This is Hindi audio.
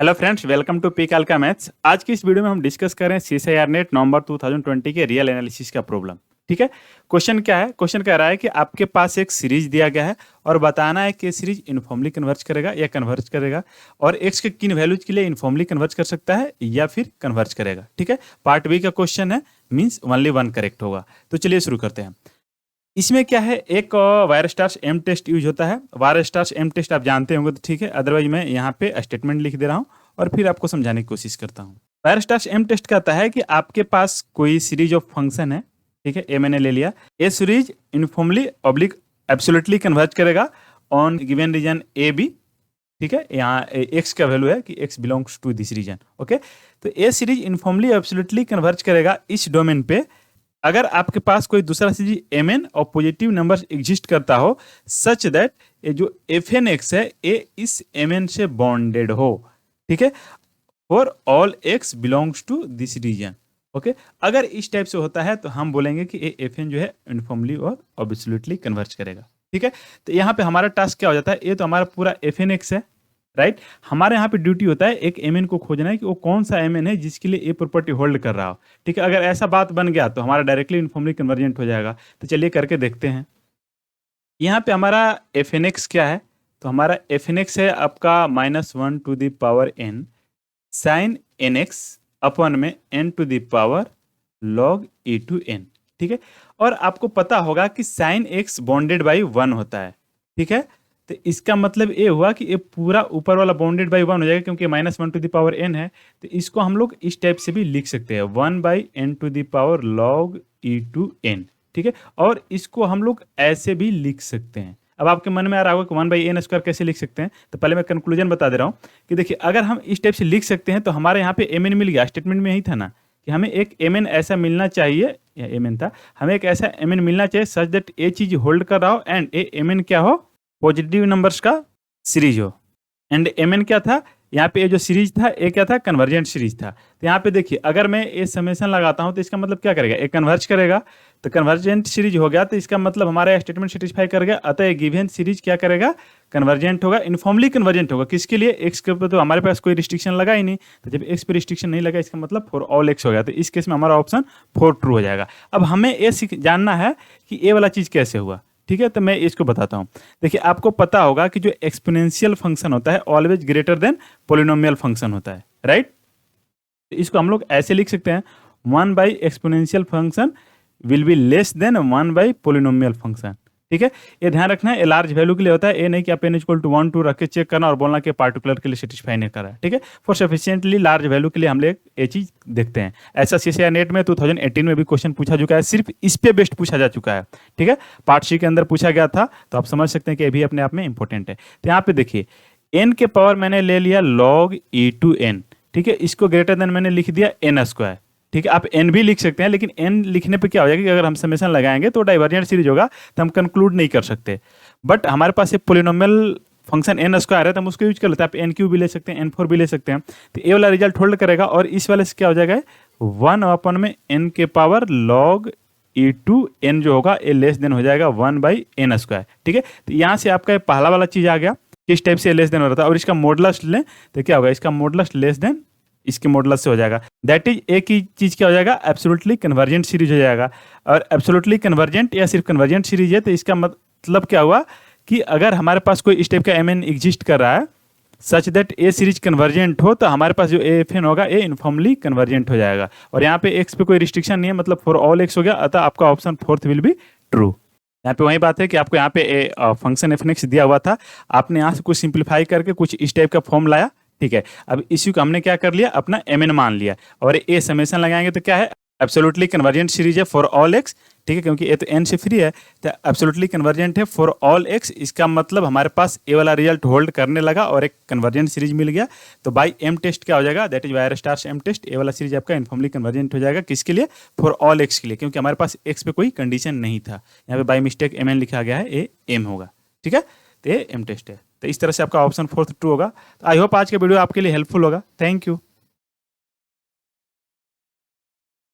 Hello friends, welcome to P कैलका मैथ्स। आज की इस वीडियो में हम डिस्कस कर रहे हैं सीएसआईआर नेट नवंबर 2020 के रियल एनालिसिस का प्रॉब्लम। ठीक है। क्वेश्चन क्या है? क्वेश्चन कह रहा है कि आपके पास एक सीरीज दिया गया है और बताना है कि सीरीज यूनिफॉर्मली कन्वर्ज करेगा या कन्वर्ज करेगा, और एक्स के किन वैल्यूज के लिए यूनिफॉर्मली कन्वर्ज कर सकता है या फिर कन्वर्ज करेगा। ठीक है। पार्ट बी का क्वेश्चन है, मीन्स ओनली वन करेक्ट होगा। तो चलिए शुरू करते हैं। इसमें क्या है, एक वायरस्टार्स एम टेस्ट यूज होता है। वायरस्टार्स एम टेस्ट आप जानते होंगे तो ठीक है, अदरवाइज मैं यहाँ पे स्टेटमेंट लिख दे रहा हूँ और फिर आपको समझाने की कोशिश करता हूँ। वायरस्टार्स एम टेस्ट कहता है कि आपके पास कोई सीरीज ऑफ फंक्शन है, ठीक है, ए मैंने ले लिया। A series uniformly oblique absolutely converge करेगा on given region A B. ठीक है, यहाँ एक्स का वैल्यू है कि x belongs to this region. Okay, तो a series uniformly absolutely converge करेगा इस डोमेन पे अगर आपके पास कोई दूसरा सीरीज एम एन और पॉजिटिव नंबर एग्जिस्ट करता हो, सच दैट ये जो एफ एन एक्स है ये इस एम एन से बॉन्डेड हो। ठीक है, for all x belongs to this region. Okay, अगर इस टाइप से होता है तो हम बोलेंगे कि ये एफ एन जो है यूनिफॉर्मली और एब्सोल्युटली कन्वर्ज करेगा। ठीक है, तो यहाँ पे हमारा टास्क क्या हो जाता है, ये तो हमारा पूरा एफ एन एक्स है, राइट। हमारे यहाँ पे ड्यूटी होता है एक एम एन को खोजना है कि वो कौन सा एम एन है जिसके लिए ए प्रॉपर्टी होल्ड कर रहा हो। ठीक है, अगर ऐसा बात बन गया तो हमारा डायरेक्टली यूनिफॉर्मली कन्वर्जेंट हो जाएगा। तो चलिए करके देखते हैं। यहाँ पे हमारा एफ एन एक्स क्या है, तो हमारा एफ एन एक्स है आपका -1 to the power n sine n x अपन में n to the power log a to n. ठीक है, और आपको पता होगा कि साइन एक्स बॉन्डेड बाई 1 होता है। ठीक है, तो इसका मतलब ये हुआ कि ये पूरा ऊपर वाला बाउंडेड बाई 1 हो जाएगा क्योंकि -1 टू द पावर n है। तो इसको हम लोग इस टाइप से भी लिख सकते हैं, 1/n to the power log e to n। ठीक है, और इसको हम लोग ऐसे भी लिख सकते हैं। अब आपके मन में आ रहा होगा कि 1/n² कैसे लिख सकते हैं, तो पहले मैं कंक्लूजन बता दे रहा हूँ कि देखिए, अगर हम इस टाइप से लिख सकते हैं तो हमारे यहाँ पे mn मिल गया। स्टेटमेंट में यही था ना कि हमें एक mn ऐसा मिलना चाहिए, या mn था, हमें एक ऐसा mn मिलना चाहिए सच दैट ये चीज होल्ड कर रहा हो एंड ये mn क्या हो, पॉजिटिव नंबर्स का सीरीज हो। एंड एम एन क्या था, यहाँ पे ये जो सीरीज था ये क्या था, कन्वर्जेंट सीरीज था। तो यहाँ पे देखिए, अगर मैं ये समेशन लगाता हूँ तो इसका मतलब क्या करेगा, ये कन्वर्ज करेगा। तो कन्वर्जेंट सीरीज हो गया, तो इसका मतलब हमारा स्टेटमेंट सेटिस्फाई कर गया। अतः ये गिवन सीरीज क्या करेगा, कन्वर्जेंट होगा, यूनिफॉर्मली कन्वर्जेंट होगा। किसके लिए, एक्स के ऊपर तो हमारे पास कोई रिस्ट्रिक्शन लगा ही नहीं। तो जब एक्स पे रिस्ट्रिक्शन नहीं लगा, इसका मतलब फॉर ऑल एक्स हो गया। तो इस केस में हमारा ऑप्शन 4 ट्रू हो जाएगा। अब हमें ये जानना है कि ये वाला चीज़ कैसे हुआ। ठीक है, तो मैं इसको बताता हूँ। देखिए, आपको पता होगा कि जो एक्सपोनेंशियल फंक्शन होता है always greater than polynomial function होता है, राइट। तो इसको हम लोग ऐसे लिख सकते हैं, one by exponential function will be less than one by polynomial function. ठीक है, ये ध्यान रखना है, ये लार्ज वैल्यू के लिए होता है। ये नहीं कि आप n=1 2 रख के चेक करना और बोलना कि पार्टिकुलर के लिए सेटिस्फाई नहीं कर रहा है। ठीक है, फॉर सफिशिएंटली लार्ज वैल्यू के लिए हम लोग ये चीज देखते हैं। ऐसा सीएसआईआर नेट में 2018 में भी क्वेश्चन पूछा चुका है, सिर्फ इस पे बेस्ड पूछा जा चुका है। ठीक है, पार्ट सी के अंदर पूछा गया था, तो आप समझ सकते हैं कि ये भी अपने आप में इंपॉर्टेंट है। तो यहाँ पे देखिए, n के पावर मैंने ले लिया log e टू n। ठीक है, इसको ग्रेटर देन मैंने लिख दिया n²। ठीक है, आप n भी लिख सकते हैं, लेकिन n लिखने पे क्या हो जाएगा कि अगर हम समेशन लगाएंगे तो डाइवर्जेंट सीरीज होगा, तो हम कंक्लूड नहीं कर सकते। बट हमारे पास एक पोलिनोमियल फंक्शन n² है, तो हम उसको यूज कर लेते हैं। आप n³ भी ले सकते हैं, n4 भी ले सकते हैं। तो ये वाला रिजल्ट होल्ड करेगा, और इस वाले से क्या हो जाएगा, 1 में n के power log e to n जो होगा ये लेस देन हो जाएगा 1/n²। ठीक है, तो यहाँ से आपका ये पहला वाला चीज आ गया, किस टाइप से लेस देन हो रहा था। और इसका मॉडुलस लें तो क्या होगा, इसका मॉडुलस लेस देन इसके मॉडुलस से हो जाएगा। दैट इज एक ही चीज क्या हो जाएगा, एब्सोल्युटली कन्वर्जेंट सीरीज हो जाएगा। और एब्सोल्युटली कन्वर्जेंट या सिर्फ कन्वर्जेंट सीरीज है, तो इसका मतलब क्या हुआ कि अगर हमारे पास कोई इस टाइप का एम एन एग्जिस्ट कर रहा है such that A series convergent हो, तो हमारे पास जो ए एफ एन होगा ये यूनिफॉर्मली कन्वर्जेंट हो जाएगा। और यहाँ पे एक्स पे कोई रिस्ट्रिक्शन नहीं है, मतलब फॉर ऑल एक्स हो गया। अतः आपका ऑप्शन 4 विल बी ट्रू। यहाँ पे वही बात है कि आपको यहाँ पे फंक्शन एफ एन एक्स दिया हुआ था, आपने यहाँ से कुछ सिंप्लीफाई करके कुछ इस टाइप का फॉर्म लाया। ठीक है, अब इसी को हमने क्या कर लिया, अपना एम एन मान लिया, और ए समेशन लगाएंगे तो क्या है, एब्सोल्युटली कन्वर्जेंट सीरीज है फॉर ऑल एक्स। ठीक है, क्योंकि ये तो एन से फ्री है, तो एब्सोल्युटली कन्वर्जेंट है फॉर ऑल एक्स। इसका मतलब हमारे पास ए वाला रिजल्ट होल्ड करने लगा और एक कन्वर्जेंट सीरीज मिल गया। तो बाई एम टेस्ट क्या हो जाएगा, दैट इज वायरस्टार्स एम टेस्ट, ए वाला सीरीज आपका यूनिफॉर्मली कन्वर्जेंट हो जाएगा। किसके लिए, फॉर ऑल एक्स के लिए, क्योंकि हमारे पास एक्स पे कोई कंडीशन नहीं था। यहाँ पे बाई मिस्टेक एम एन लिखा गया है, ए एम होगा। ठीक है, तो ये एम टेस्ट है। तो इस तरह से आपका ऑप्शन 4 ट्रू होगा। तो आई होप आज का वीडियो आपके लिए हेल्पफुल होगा। Thank you.